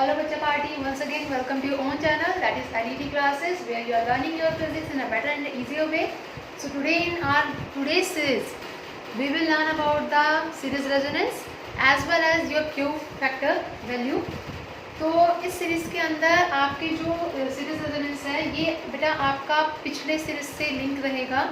Hello Bachcha Party, once again welcome to your own channel, that is LET classes, where you are learning your physics in a better and easier way. So today in our today's series we will learn about the series resonance as well as your Q factor value. तो इस series के अंदर आपकी जो series resonance है ये बेटा आपका पिछले सीरीज से लिंक रहेगा।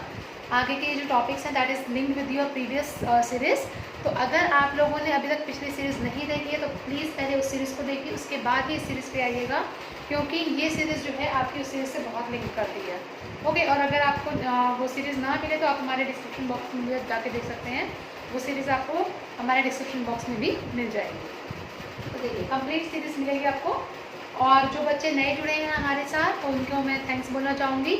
आगे के जो टॉपिक्स हैं that is link with your previous series. तो अगर आप लोगों ने अभी तक पिछली सीरीज़ नहीं देखी है तो प्लीज़ पहले उस सीरीज़ को देखिए, उसके बाद ही इस सीरीज़ पे आइएगा, क्योंकि ये सीरीज़ जो है आपकी उस सीरीज़ से बहुत लिंक करती है। ओके, और अगर आपको वो सीरीज़ ना मिले तो आप हमारे डिस्क्रिप्शन बॉक्स में जाके देख सकते हैं, वो सीरीज़ आपको हमारे डिस्क्रिप्शन बॉक्स में भी मिल जाएगी। तो देखिए कंप्लीट सीरीज़ मिलेगी आपको। और जो बच्चे नए जुड़े हैं हमारे साथ तो उनको मैं थैंक्स बोलना चाहूँगी,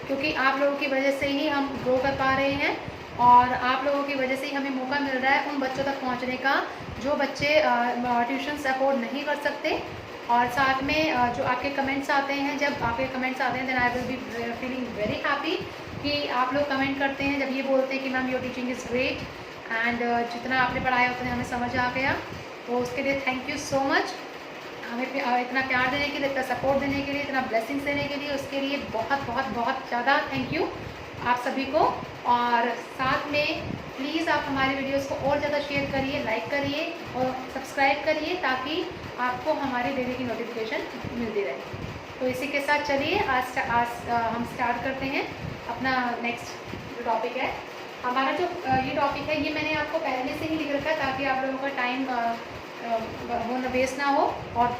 क्योंकि आप लोगों की वजह से ही हम ग्रो कर पा रहे हैं और आप लोगों की वजह से ही हमें मौका मिल रहा है उन बच्चों तक पहुंचने का जो बच्चे ट्यूशन्स अफोर्ड नहीं कर सकते। और साथ में जो आपके कमेंट्स आते हैं, जब आपके कमेंट्स आते हैं then I will be feeling very happy कि आप लोग कमेंट करते हैं, जब ये बोलते हैं कि ma'am your teaching is great and जितना आपने पढ़ाया उतना हमें समझ आ गया, तो उसके लिए थैंक यू सो मच। हमें इतना प्यार देने के लिए, इतना सपोर्ट देने के लिए, इतना ब्लेसिंग्स देने के लिए, उसके लिए बहुत बहुत बहुत ज़्यादा थैंक यू आप सभी को। और साथ में प्लीज़ आप हमारे वीडियोस को और ज़्यादा शेयर करिए, लाइक करिए और सब्सक्राइब करिए, ताकि आपको हमारे डेली की नोटिफिकेशन मिलती रहे। तो इसी के साथ चलिए आज हम स्टार्ट करते हैं अपना नेक्स्ट जो टॉपिक है। हमारा जो ये टॉपिक है ये मैंने आपको पहले से ही लिख रखा है ताकि आप लोगों का टाइम वो वेस्ट ना हो और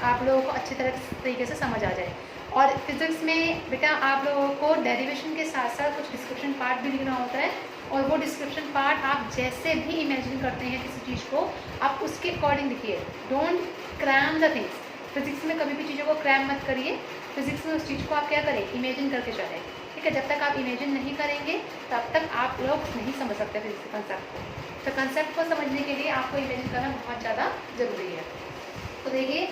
आप लोगों को अच्छी तरीके से समझ आ जाए। और फिज़िक्स में बेटा आप लोगों को डेरिवेशन के साथ साथ कुछ डिस्क्रिप्शन पार्ट भी लिखना होता है, और वो डिस्क्रिप्शन पार्ट आप जैसे भी इमेजिन करते हैं किसी चीज़ को आप उसके अकॉर्डिंग लिखिए। Don't cram the things. Physics में कभी भी चीज़ों को क्रैम मत करिए। फिज़िक्स में उस चीज़ को आप क्या करें, इमेजिन करके चलें, ठीक है। जब तक आप इमेजिन नहीं करेंगे तब तक आप लोग नहीं समझ सकते फिज़िक्स के कंसेप्ट को। तो कंसेप्ट को समझने के लिए आपको इमेजिन करना बहुत ज़्यादा ज़रूरी है। तो देखिए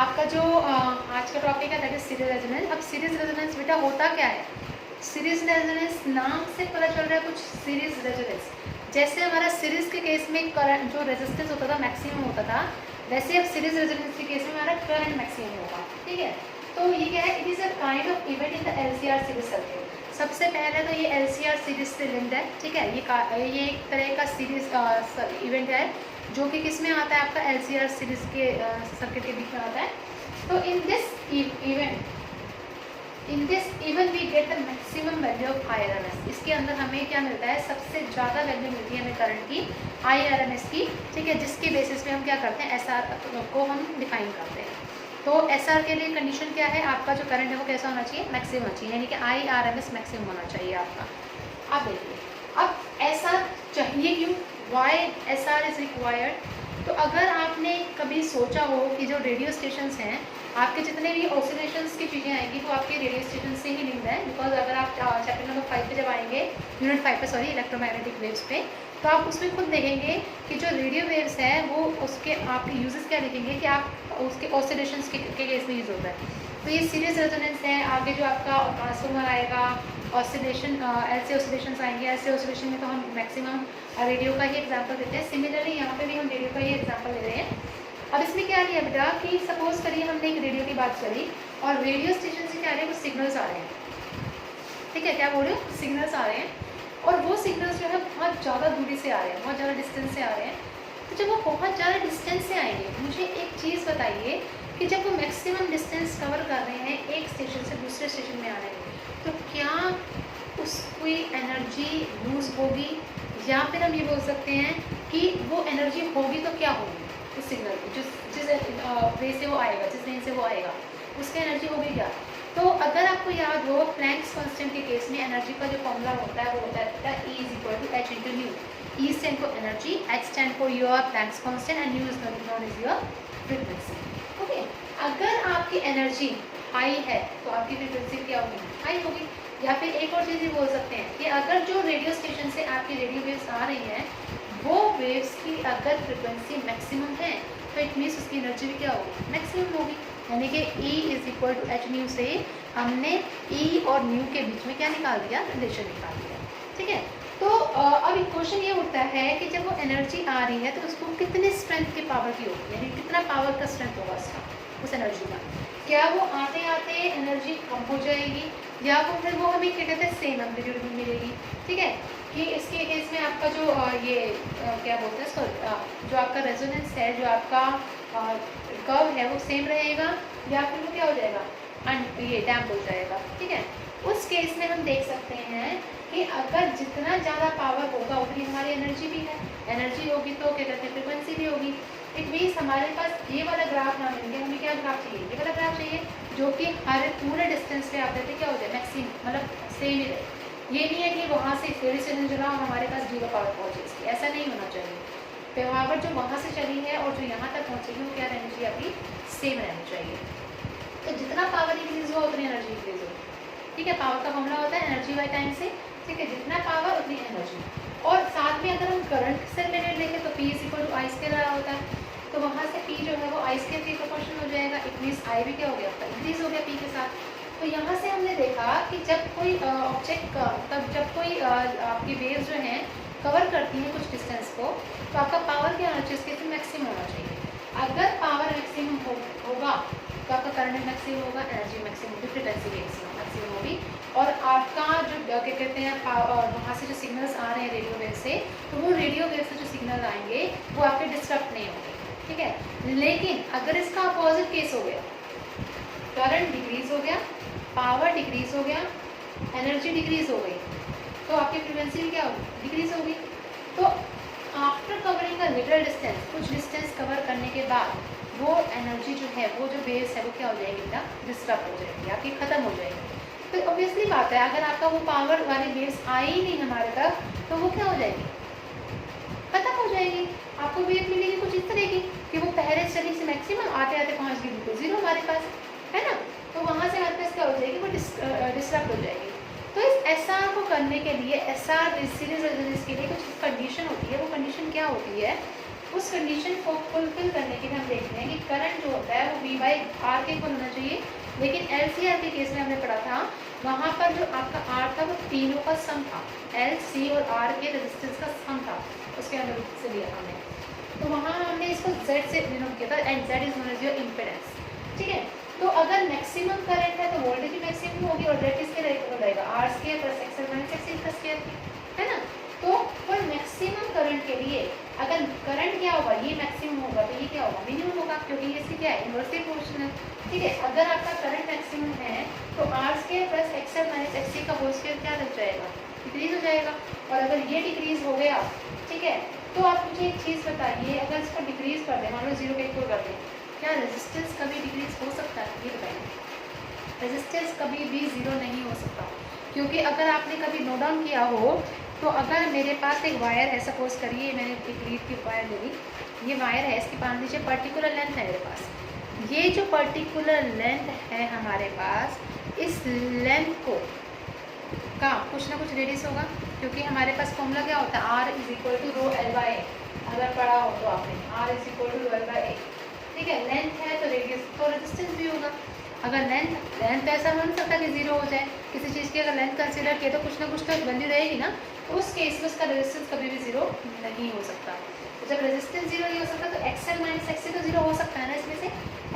आपका जो आज का टॉपिक है दैट इज सीरीज रेजोनेंस। अब सीरीज रेजोनेंस बेटा होता क्या है? सीरीज रेजोनेंस नाम से पता चल रहा है कुछ। सीरीज रेजोनेंस जैसे हमारा सीरीज के केस में करंट जो रेजिस्टेंस होता था मैक्सिमम होता था, वैसे अब सीरीज रेजोनेंस के केस में हमारा करंट मैक्सिमम होगा, ठीक है। तो ये क्या है, it is a kind of event in the LCR series circuit. सबसे पहले तो ये LCR सीरीज से लिंक्ड है, ठीक है। ये एक तरह का सीरीज इवेंट है जो कि किस में आता है, आपका LCR सीरीज के सर्किट के बीच में आता है। तो in this even we get the maximum value of IRMS। इसके अंदर हमें क्या मिलता है, सबसे ज़्यादा वैल्यू मिलती है हमें करंट की, IRMS की, ठीक है। जिसके बेसिस पे हम क्या करते हैं, SR को हम डिफाइन करते हैं। तो SR के लिए कंडीशन क्या है, आपका जो करंट है वो कैसा होना चाहिए, मैक्सिमम होना चाहिए, यानी कि IRMS मैक्सिमम होना चाहिए आपका। अब देखिए अब SR चाहिए क्यों, वाई SR इज़ रिक्वायर्ड। तो अगर आपने कभी सोचा हो कि जो रेडियो स्टेशंस हैं आपके जितने भी ऑसिलेशंस की चीज़ें आएंगी वो आपके रेडियो स्टेशन से ही लिंक्ड है। बिकॉज अगर आप चैप्टर नंबर 5 पे जब आएंगे, यूनिट 5 पे सॉरी, इलेक्ट्रोमैग्नेटिक वेव्स पे, तो आप उसमें खुद देखेंगे कि जो रेडियो वेव्स है वो उसके आपके यूजेस क्या देखेंगे कि आप उसके ऑसिलेशंस के केस में यूज़ होता है। तो ये सीरीज रेजोनेंस है। आगे जो आपका ट्रांसफॉर्मर आएगा, ऑसिलेशन, ऐसे ऑसिलेशंस आएंगे, ऐसे ऑसिलेशन में तो हम मैक्सिमम रेडियो का ही एग्जांपल देते हैं। सिमिलरली यहाँ पे भी हम रेडियो का ही एग्जांपल ले रहे हैं। अब इसमें क्या लिया बेटा कि सपोज करिए हमने एक रेडियो की बात करी और रेडियो स्टेशन से क्या आ रहे हैं, कुछ सिग्नल्स आ रहे हैं, ठीक है। क्या बोल रहे हो, सिग्नल्स आ रहे हैं, और वो सिग्नल्स जो है बहुत ज़्यादा दूरी से आ रहे हैं, बहुत ज़्यादा डिस्टेंस से आ रहे हैं। तो जब वो बहुत ज़्यादा डिस्टेंस से आएंगे, मुझे एक चीज़ बताइए कि जब वो मैक्सिमम डिस्टेंस कवर कर रहे हैं एक स्टेशन से दूसरे स्टेशन में आने में, तो क्या उसकी एनर्जी लूज होगी, या फिर हम ये बोल सकते हैं कि वो एनर्जी होगी तो क्या होगी उस सिग्नल की, जिस वे से वो आएगा, जिस रेंज से वो आएगा, उसकी एनर्जी होगी क्या। तो अगर आपको याद हो प्लैंक्स कांस्टेंट के केस में एनर्जी का जो फॉर्मूला होता है वो होता है E = H × nu. E stand for energy, H stand for your Planck's constant and nu is known as your frequency. Okay, अगर आपकी एनर्जी हाई है तो आपकी फ्रीक्वेंसी क्या होगी, हाई होगी। या फिर एक और चीज़ भी बोल सकते हैं कि अगर जो रेडियो स्टेशन से आपकी रेडियो वेव्स आ रही हैं वो वेव्स की अगर फ्रीक्वेंसी मैक्सिमम है तो इट मीन्स उसकी एनर्जी भी क्या होगी, मैक्सिमम होगी। यानी कि E = H न्यू से हमने E और न्यू के बीच में क्या निकाल दिया, रिलेशन निकाल दिया, ठीक है। तो अब एक क्वेश्चन ये उठता है कि जब वो एनर्जी आ रही है तो उसको कितने स्ट्रेंथ की पावर की होगी, यानी कितना पावर का स्ट्रेंथ होगा उसका। उस एनर्जी का। क्या वो आते आते एनर्जी कम हो जाएगी या फिर वो हमें क्या कहते हैं सेम एम्पलीट्यूड में मिलेगी। ठीक है, कि इसके केस में आपका जो क्या बोलते हैं इसको, जो आपका रेजोनेंस है, जो आपका कर्व है वो सेम रहेगा या फिर वो क्या हो जाएगा, ये डैम्प हो जाएगा। ठीक है, उस केस में हम देख सकते हैं कि अगर जितना ज़्यादा पावर होगा उतनी हमारी एनर्जी भी है, एनर्जी होगी तो क्या कहते हैं फ्रिक्वेंसी भी होगी। इट मीन्स हमारे पास ये वाला ग्राफ ना मिल गया, हमें क्या ग्राफ चाहिए, ये वाला ग्राफ चाहिए जो कि हर पूरे डिस्टेंस पे आप देते क्या हो जाए मैक्सिमम, मतलब सेम ही रहे। ये नहीं है कि वहाँ से फिर से चला और हमारे पास जीरो पावर पहुँचे इसकी, ऐसा नहीं होना चाहिए। पावर जो वहाँ से चली है और जो यहाँ तक पहुँचेगी वो क्या रहनी चाहिए, आपकी सेम रहनी चाहिए। तो जितना पावर इंक्रीज हुआ उतनी एनर्जी इंक्रीज होगी। ठीक है, पावर का फॉर्मूला होता है एनर्जी बाय टाइम से। ठीक है, जितना पावर उतनी एनर्जी। और साथ में अगर हम करंट से रिलेटेड देखें तो P is equal to I square रहा होता है, तो वहाँ से P जो है वो आई स्क्वायर के प्रोपोर्शनल हो जाएगा। इट मीन्स आई भी क्या हो गया आपका इंक्रीज हो गया P के साथ। तो यहाँ से हमने देखा कि जब कोई ऑब्जेक्ट तब जब कोई आपकी वेव्स जो हैं कवर करती हैं कुछ डिस्टेंस को, तो आपका पावर क्या होना चाहिए, इसके मैक्सिमम होना चाहिए। अगर पावर मैक्सिमम होगा तो आपका करंट मैक्सिमम होगा, एनर्जी मैक्सिमम होगी, फ्रिक्वेंसी मैक्सिमम होगी। और आपका जो क्या कहते हैं वहाँ से जो सिग्नल्स आ रहे हैं रेडियो वेव से, तो वो रेडियो वेव से जो सिग्नल आएंगे वो आपके डिस्टर्ब नहीं होंगे। ठीक है, लेकिन अगर इसका अपोजिट केस हो गया, करंट डिक्रीज हो गया, पावर डिक्रीज हो गया, एनर्जी डिक्रीज हो गई, तो आपकी फ्रिक्वेंसी भी क्या होगी, डिक्रीज होगी। तो after covering a little distance, कुछ डिस्टेंस कवर करने के बाद वो एनर्जी जो है, वो जो वेव्स है वो क्या हो जाएगी बेटा, डिस्टर्ब हो जाएगी, आपकी ख़त्म हो जाएगी। तो ऑब्वियसली बात है, अगर आपका वो पावर वाली वेव्स आई ही नहीं हमारे तक, तो वो क्या हो जाएगी, खत्म हो जाएगी। आपको वेव मिलेगी कुछ इस तरह की कि वो पहले चली से मैक्सिमम आते आते पहुँच गई बिल्कुल जीरो हमारे पास, है ना। तो वहाँ से हमारे पास क्या हो जाएगी, वो डिस्टर्ब हो जाएगी। तो इस एसआर को करने के लिए, एसआर सीरीज रेजोनेंस के लिए कुछ कंडीशन होती है। वो कंडीशन क्या होती है, उस कंडीशन को फुलफिल करने के लिए हम देखते हैं कि करंट जो होता है वो V बाई आर के इक्वल होना चाहिए। लेकिन LCR के केस में हमने पढ़ा था, वहाँ पर जो आपका R था वो तीनों का सम था, L, C और R के रेजिस्टेंस का सम था, उसके अंदर से लिया हमने। तो वहाँ हमने इसको Z से डिनोट किया था, and Z is known as your impedance. ठीक है, तो अगर मैक्सिमम करंट है तो वोल्टेज भी मैक्सिमम होगी और दैट इसके रहेगा R square plus XL minus XL का स्क्वायर, है ना। तो फॉर मैक्सिमम करंट के लिए अगर करंट क्या होगा, ये मैक्सिमम होगा तो ये क्या होगा, मिनिमम होगा, क्योंकि ये इसकी क्या है, इनवर्सली प्रोपोर्शनल। ठीक है, अगर आपका करंट मैक्सिमम है तो R square plus XL minus XL का होल स्क्वायर क्या लग जाएगा, डिक्रीज हो जाएगा। और अगर ये डिक्रीज हो गया, ठीक है, तो आप मुझे एक चीज़ बताइए, अगर इसको डिक्रीज कर दें, मान लो जीरो का इक्वल कर दें, क्या रेजिस्टेंस कभी डिक्रीज हो सकता है, ये बताइए। रेजिस्टेंस कभी भी ज़ीरो नहीं हो सकता, क्योंकि अगर आपने कभी नोट डाउन किया हो तो अगर मेरे पास एक वायर है, सपोज करिए मैंने एक लीड की वायर ले ली, ये वायर है, इसकी मान लीजिए पर्टिकुलर लेंथ है मेरे पास। ये जो पर्टिकुलर लेंथ है हमारे पास, इस लेंथ को का कुछ ना कुछ रेडियस होगा, क्योंकि हमारे पास फॉर्मूला क्या होता है, R is equal to rho L by A. अगर पढ़ा हो तो आपने, R is equal to rho L by A. ठीक है, लेंथ है तो रेडियस तो रेजिस्टेंस भी होगा। अगर लेंथ ऐसा हो नहीं सकता कि जीरो हो जाए, किसी चीज़ की अगर लेंथ कंसीडर किया तो कुछ ना कुछ तो वैल्यू रहेगी ना, तो उस केस में उसका रेजिस्टेंस कभी भी जीरो नहीं हो सकता। तो जब रेजिस्टेंस जीरो नहीं हो सकता तो एक्सएल माइनस एक्सी तो जीरो हो सकता है ना, इसमें से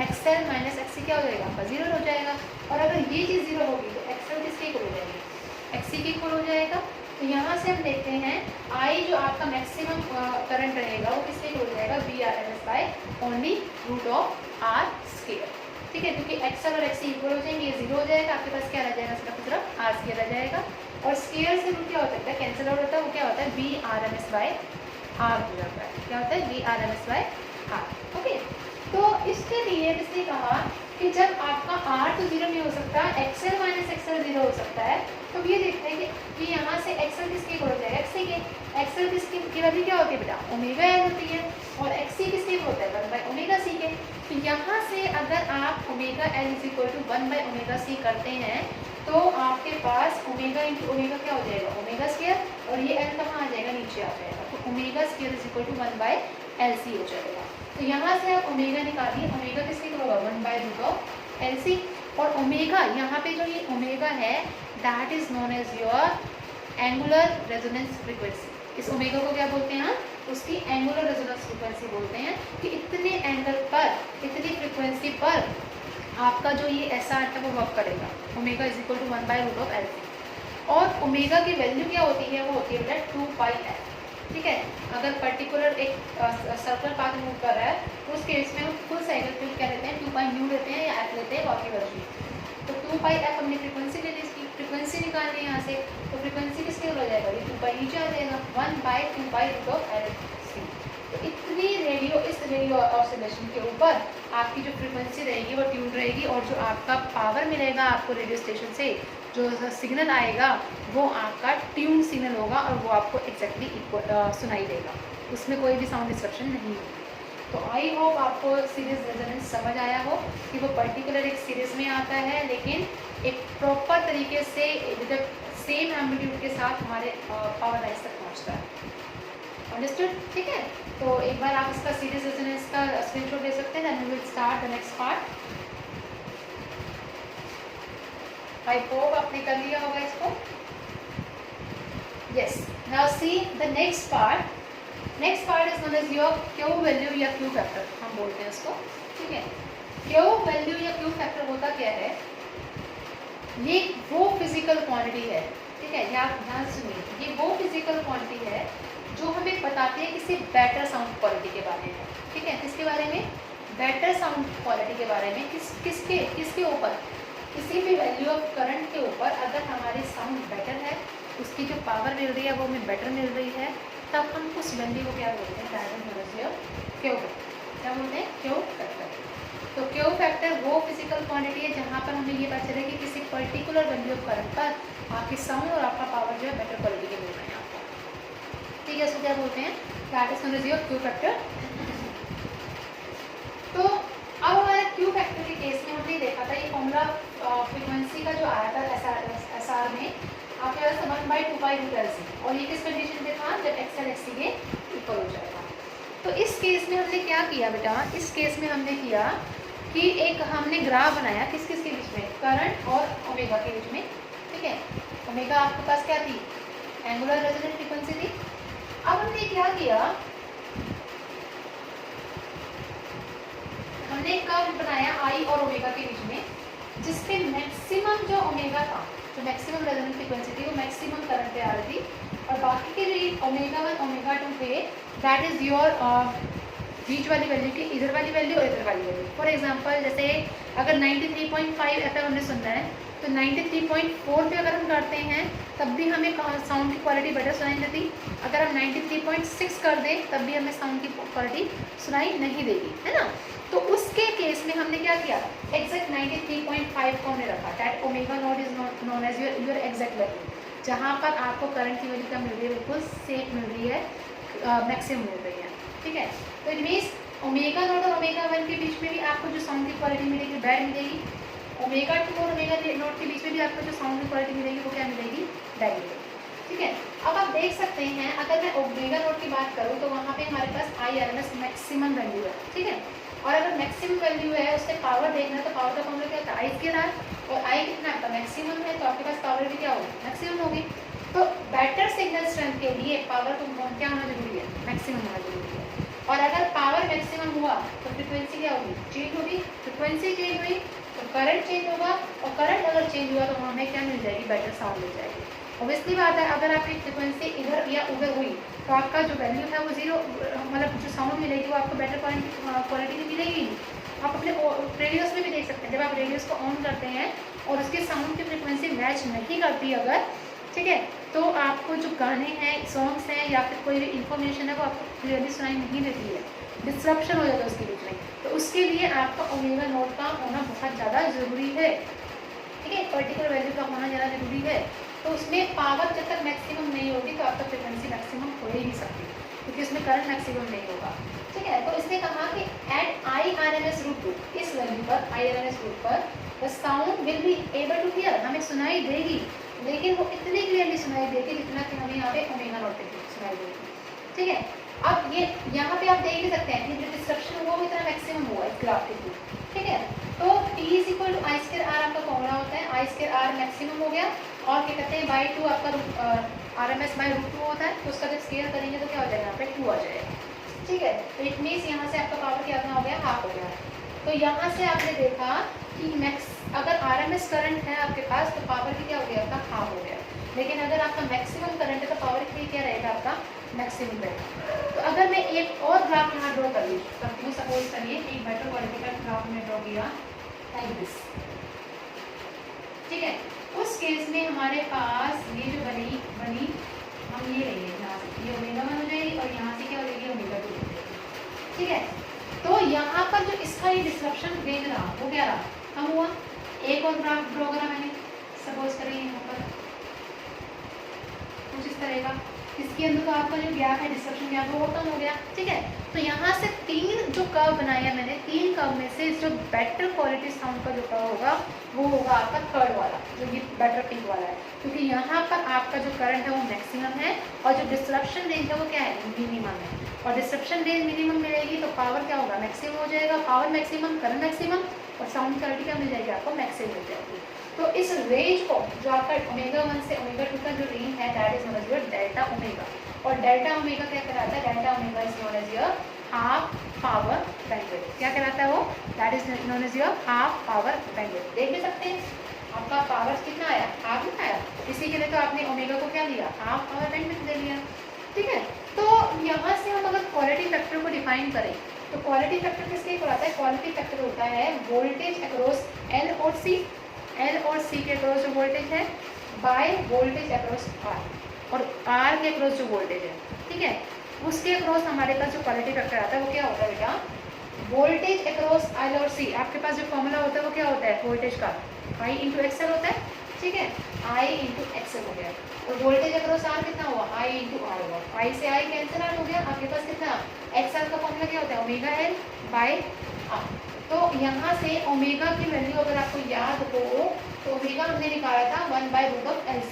एक्सएल माइनस एक्सी क्या हो जाएगा, आपका जीरो हो जाएगा। और अगर ये चीज़ जीरो होगी तो एक्सएल किसके इक्वल हो जाएगी, एक्सी के इक्वल हो जाएगा। तो यहाँ से हम देखते हैं आई जो आपका मैक्सिमम करंट रहेगा वो किसके इक्वल हो जाएगा, VRMS by only root of R square. ठीक है, क्योंकि एक्सएल और एक्सी इक्वल हो जाएंगे, ये जीरो हो जाएगा, आपके पास क्या रह जाएगा, सिर्फ आर स्क्वायर रह जाएगा। और स्क्वायर से रूट क्या होता है, कैंसिल आउट होता है, वो क्या होता है, VRMS बाय आर हो जाता है। क्या होता है, VRMS बाय आर। ओके, तो इसके लिए इसने कहा कि जब आपका आर तो जीरो नहीं हो सकता, एक्सएल माइनस एक्सएल जीरो हो सकता है, तो ये देखते हैं कि यहाँ से एक्सएल किसके इक्वल हो जाएगा, एक्सी के। एक्सएल की वैल्यू क्या होती है बेटा, ओमेगा एल होती है, और एक्सी किसके इक्वल होता है, 1 बाई ओमेगा सी के। तो यहाँ से अगर आप omega L is equal to 1 by omega C करते हैं तो आपके पास ओमेगा इंटू ओमेगा क्या हो जाएगा, ओमेगा स्क्वायर, और ये एल कहाँ आ जाएगा, नीचे आ जाएगा। तो omega square is equal to 1 by L C हो जाएगा। तो यहाँ से आप ओमेगा निकालिए, ओमेगा किसके इक्वल होगा, 1 by root of L C. और ओमेगा यहाँ पे जो ये ओमेगा है that is known as your angular resonance frequency. इस ओमेगा को क्या बोलते हैं, उसकी एंगुलर रेजोनेंस फ्रीक्वेंसी बोलते हैं कि इतने एंगल पर, इतनी फ्रीक्वेंसी पर आपका जो ये SR है वो वर्क करेगा। Omega is equal to 1/√LC। और ओमेगा की वैल्यू क्या होती है, वो होती है बेटा 2πf। ठीक है, अगर पर्टिकुलर एक सर्कुलर पाथ मूव कर रहा है तो उस केस में हम फुल साइकिल के क्या लेते हैं, 2πu लेते हैं या f लेते हैं, बाकी वैल्यू। तो 2πf हमने फ्रीक्वेंसी ले ली, इसकी फ्रीक्वेंसी निकालनी है यहाँ से, तो फ्रीक्वेंसी किसके हो जाएगा, ये 2π नीचे आ जाएगा, 1/2π√LC। तो इतनी रेडियो, इस रेडियो ऑसिलेशन के ऊपर आपकी जो फ्रीक्वेंसी रहेगी वो ट्यून रहेगी, और जो आपका पावर मिलेगा आपको रेडियो स्टेशन से, जो सिग्नल आएगा वो आपका ट्यून सिग्नल होगा और वो आपको एग्जैक्टली सुनाई देगा, उसमें कोई भी साउंड डिस्ट्रक्शन नहीं होगी। तो आई होप आपको सीरीज रेजोनेंस समझ आया हो कि वो पर्टिकुलर एक सीरीज में आता है, लेकिन एक प्रॉपर तरीके से सेम एम्पलीट्यूड के साथ हमारे पावर लाइन्स तक पहुँचता है। अंडरस्टूड? ठीक है, तो एक बार आप इसका सीरीज रेजोनेंस का स्क्रीनशॉट ले सकते हैं। Then we will start the next part. I hope आपने कर लिया होगा इसको। Yes, now see the next part. Next part is known as your Q value या क्यू फैक्टर, हम बोलते हैं उसको। ठीक है, क्यू वैल्यू या क्यू फैक्टर होता क्या है, ये वो फिजिकल क्वांटिटी है। ठीक है, ये आप ध्यान सुनिए, ये वो फिजिकल क्वांटिटी है जो हमें बताती है किसी बेटर साउंड क्वालिटी के बारे में। ठीक है, किसके बारे में, बेटर साउंड क्वालिटी के बारे में। किसके ऊपर, किसी भी वैल्यू ऑफ करंट के ऊपर अगर हमारी साउंड बेटर है, उसकी जो पावर मिल रही है वो हमें बेटर मिल रही है, तब हम उस वैल्यू को क्या बोलते हैं, क्यू फैक्टर। क्या बोलते हैं, क्यू फैक्टर। तो क्यू फैक्टर वो फिजिकल क्वांटिटी है जहाँ पर हमें ये पता चले कि किसी पर्टिकुलर वैल्यू ऑफ करंट पर आपकी साउंड और आपका पावर जो है बेटर क्वालिटी के मिल रहे हैं आपको। ठीक है, इसको क्या बोलते हैं, that is known as your Q factor. तो अब हमारे क्यू फैक्टर के केस में हमने देखा था ये फॉर्मूला फ्रीक्वेंसी का जो आया था SR में, आपके पास 1/2π√LC, और ये किस कंडीशन पे था, जब XL XC के इक्वल हो जाएगा। तो इस केस में हमने क्या किया बेटा, इस केस में हमने किया कि एक हमने ग्राफ बनाया किस किस के बीच में, करंट और ओमेगा के बीच में। ठीक है, ओमेगा आपके पास क्या थी, एंगुलर रेजोनेंस फ्रीक्वेंसी थी। अब हमने क्या किया, हमने एक कर्व बनाया आई और ओमेगा के बीच में, जिसपे मैक्सिमम जो ओमेगा था, जो मैक्सिमम रेजोनेंस फ्रीक्वेंसी थी वो मैक्सिमम करंट पे आ रही थी, और बाकी के जो ओमेगा 1 ओमेगा 2 थे, दैट इज योर बीच वाली वैल्यू की इधर वाली वैल्यू और इधर वाली वैल्यू। फॉर एग्जांपल जैसे अगर 93.5 FM हमने सुनना है, तो 93.4 पे अगर हम करते हैं तब भी हमें साउंड की क्वालिटी बेटर सुनाई देती। अगर हम 93.6 कर दें तब भी हमें साउंड की क्वालिटी सुनाई नहीं देगी, है ना। तो उसके केस में हमने क्या किया, एग्जैक्ट 93.5 को हमने रखा, that omega naught is known as your exact value, जहाँ पर आपको करंट की वैल्यू क्या मिल रही है, बिल्कुल सेफ मिल रही है, मैक्सिमम मिल रही है। ठीक है, तो इट मीन्स ओमेगा नॉट और ओमेगा 1 के बीच में भी आपको जो साउंड की क्वालिटी मिलेगी बैड मिलेगी, ओमेगा 2 और ओमेगा नॉट के बीच में भी आपको जो साउंड की क्वालिटी मिलेगी वो क्या मिलेगी, बैड मिलेगी। ठीक है, अब आप देख सकते हैं अगर मैं ओमेगा नॉट की बात करूँ तो वहाँ पे हमारे पास IRMS मैक्सिमम वैल्यू है। ठीक है, और अगर मैक्सिमम वैल्यू है उससे पावर देखना, तो पावर का फॉर्मूला क्या था, I/R, और I कितना आपका मैक्सिमम है, तो आपके पास पावर भी क्या होगी, मैक्सिमम होगी। तो बेटर सिग्नल स्ट्रेंथ के लिए पावर को क्या होना जरूरी है, मैक्सिमम होना जरूरी है। और अगर पावर मैक्सिमम हुआ तो फ्रिक्वेंसी क्या होगी, चेंज होगी, फ्रिक्वेंसी चेंज हुई तो करंट चेंज होगा, और करंट अगर चेंज हुआ तो हमें क्या मिल जाएगी, बेटर साउंड मिल जाएगी। ऑब्वियसली बात है, अगर आपकी फ्रिक्वेंसी इधर या उधर हुई तो आपका जो वैल्यू है वो जीरो, मतलब जो साउंड मिलेगी वो आपको बेटर क्वालिटी की मिलेगी नहीं। आप अपने रेडियोस में भी देख सकते हैं, जब आप रेडियोस को ऑन करते हैं और उसके साउंड की फ्रिक्वेंसी मैच नहीं करती अगर, ठीक है, तो आपको जो गाने हैं, सॉन्ग्स हैं या फिर कोई भी इन्फॉर्मेशन है वो आपको क्लियरली सुनाई नहीं देती है, डिस्ट्रप्शन हो जाता है उसके बीच में। तो उसके लिए आपका ओमेगा नॉट का होना बहुत ज़्यादा ज़रूरी है। ठीक है, पर्टिकुलर वैल्यू का होना ज़्यादा ज़रूरी है। तो उसमें पावर जब तक मैक्सिमम नहीं होगी तो आपका फ्रिक्वेंसी मैक्सिमम हो ही नहीं सकती, क्योंकि उसमें करंट मैक्सिमम नहीं होगा। ठीक है, तो इसने कहा कि एट IRMS√2, इस वैल्यू पर IRMS√2 पर the sound will be able to hear, हमें सुनाई देगी, लेकिन वो इतनी क्लियरली सुनाई देगी जितना कि हमें यहाँ पे ओमेगा नॉट पे सुनाई देगी। ठीक है, अब ये यहाँ पे आप देख ही सकते हैं कि जो डिस्ट्रप्शन हुआ वो इतना मैक्सिमम हुआ इस ग्राफ के थ्रू। ठीक है, तो T = I²R आपका फॉर्मूला होता है, I²R मैक्सिमम हो गया, और क्या कहते हैं, बाई 2 आपका RMS/√2 होता है, तो उसका जब स्केल करेंगे तो क्या हो जाएगा, यहाँ पे 2 आ जाएगा। ठीक है, तो इट मीन्स यहाँ से आपका पावर क्या हो गया, हाफ हो गया। तो यहाँ से आपने देखा कि अगर RMS करंट है आपके पास तो पावर भी क्या हो गया, आपका हाफ हो गया। लेकिन अगर आपका मैक्सिमम करंट है तो पावर भी क्या रहेगा, आपका मैक्सिमम रहेगा। तो अगर मैं एक और ग्राफ यहाँ ड्रॉ कर ली, तो सपोज करिए एक बेटर क्वालिटी का ग्राफ में ड्रॉ किया लाइक दिस। ठीक है, उस केस में हमारे पास ये जो बनी हम ये लेंगे, यहाँ से ये ओमेगा 1 हो जाएगी और यहाँ से क्या हो जाएगी, ओमेगा 2 हो जाएगी। ठीक है, तो यहाँ पर जो इसका ये डिस्ट्रप्शन देख रहा वो क्या रहा, कम हुआ। एक और ग्राफ ड्रॉ करा मैंने, सपोज करिए यहाँ पर कुछ इस तरह का, इसके अंदर तो आपका जो गैप है, डिस्ट्रप्शन गैप वो कम हो गया। ठीक है, तो यहाँ से 3 जो कर्व बनाया मैंने, 3 कर्व में से जो बेटर क्वालिटी साउंड का जो कर्व होगा वो होगा आपका थर्ड वाला, जो ये बेटर पिंक वाला है, क्योंकि यहाँ पर आपका जो करंट है वो मैक्सिमम है और जो डिस्ट्रप्शन रेंज है वो क्या है, मिनिमम है। और डिस्ट्रप्शन रेंज मिनिमम मिलेगी तो पावर क्या होगा, मैक्सिमम हो जाएगा। पावर मैक्सिमम, करंट मैक्सिमम और साउंड क्वालिटी क्या मिल जाएगी, आपको मैक्सिमम मिल जाएगी। तो इस रेंज को जो आपका ओमेगा 1 से ओमेगा 2 का जो रेंज है that is known as your delta omega. और डेल्टा ओमेगा क्या कहलाता है, delta omega is known as your half power bandwidth. क्या कहलाता है वो, that is known as your half power bandwidth. देख भी सकते हैं आपका पावर कितना आया, हाफ नहीं आया, इसी के लिए तो आपने ओमेगा को क्या लिया, हाफ पावर बैंडविड्थ ले लिया। ठीक है, तो यहाँ से हम अगर क्वालिटी फैक्टर को डिफाइन करें तो क्वालिटी फैक्टर किसके इक्वल आता है, क्वालिटी फैक्टर होता है वोल्टेज अक्रॉस L और C, L और C के अक्रॉस जो वोल्टेज है बाय वोल्टेज अक्रॉस R, और R के अक्रॉस जो वोल्टेज है, ठीक है, उसके अक्रॉस हमारे पास जो क्वालिटी फैक्टर आता है वो क्या होता है बेटा, वोल्टेज अक्रॉस L और C। आपके पास जो फॉर्मूला होता है वो क्या होता है, वोल्टेज का I इंटू एक्सएल होता है। ठीक है, I इंटू एक्सएल हो गया, और वोल्टेज अक्रॉस R कितना हुआ, I इंटू R हुआ। I से I कैंसिल आउट हो गया, आपके पास कितना, एक्सएल का फॉर्मूला क्या होता है, ओमेगा L बाय R। तो यहाँ से ओमेगा की वैल्यू अगर आपको याद हो तो ओमेगा हमने निकाला था 1/√LC,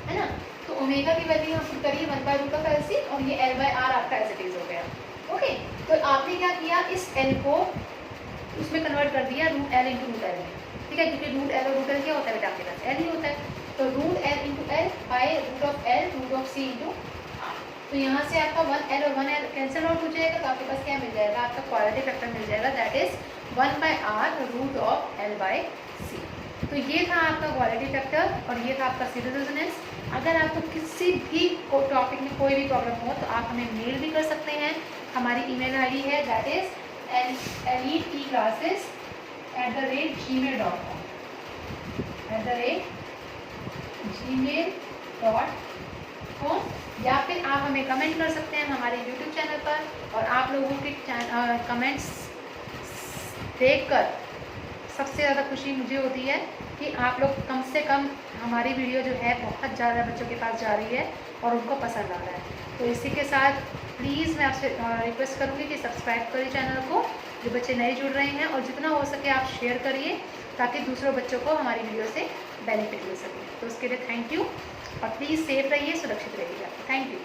है ना। तो ओमेगा की वैल्यू हम करिए 1/√LC और ये L/R आपका एज इट इज हो गया। ओके, तो आपने क्या किया, इस L को उसमें कन्वर्ट कर दिया √L इंटू √L में। ठीक है, क्योंकि √L और √L क्या होता है बेटा, आपके पास L ही होता है। तो √L into L by √L/C into R। तो यहाँ से आपका 1L और 1L कैंसिल आउट हो जाएगा, तो आपके पास क्या मिल जाएगा, आपका क्वालिटी फैक्टर मिल जाएगा, दैट इज 1/R√L/C। तो ये था आपका क्वालिटी फैक्टर और ये था आपका सीरीज रेजोनेंस। अगर आपको किसी भी टॉपिक में कोई भी प्रॉब्लम हो तो आप हमें मेल भी कर सकते हैं। हमारी ईमेल आईडी है दैट इज letclasses@gmail.com @gmail.com, या फिर आप हमें कमेंट कर सकते हैं हमारे यूट्यूब चैनल पर। और आप लोगों के कमेंट्स देखकर सबसे ज़्यादा खुशी मुझे होती है कि आप लोग कम से कम हमारी वीडियो जो है बहुत ज़्यादा बच्चों के पास जा रही है और उनको पसंद आ रहा है। तो इसी के साथ प्लीज़ मैं आपसे रिक्वेस्ट करूँगी कि सब्सक्राइब करिए चैनल को, जो बच्चे नए जुड़ रहे हैं, और जितना हो सके आप शेयर करिए ताकि दूसरों बच्चों को हमारी वीडियो से बेनिफिट मिल सके। तो उसके लिए थैंक यू, और प्लीज़ सेफ रहिए, सुरक्षित रहिएगा। Thank you.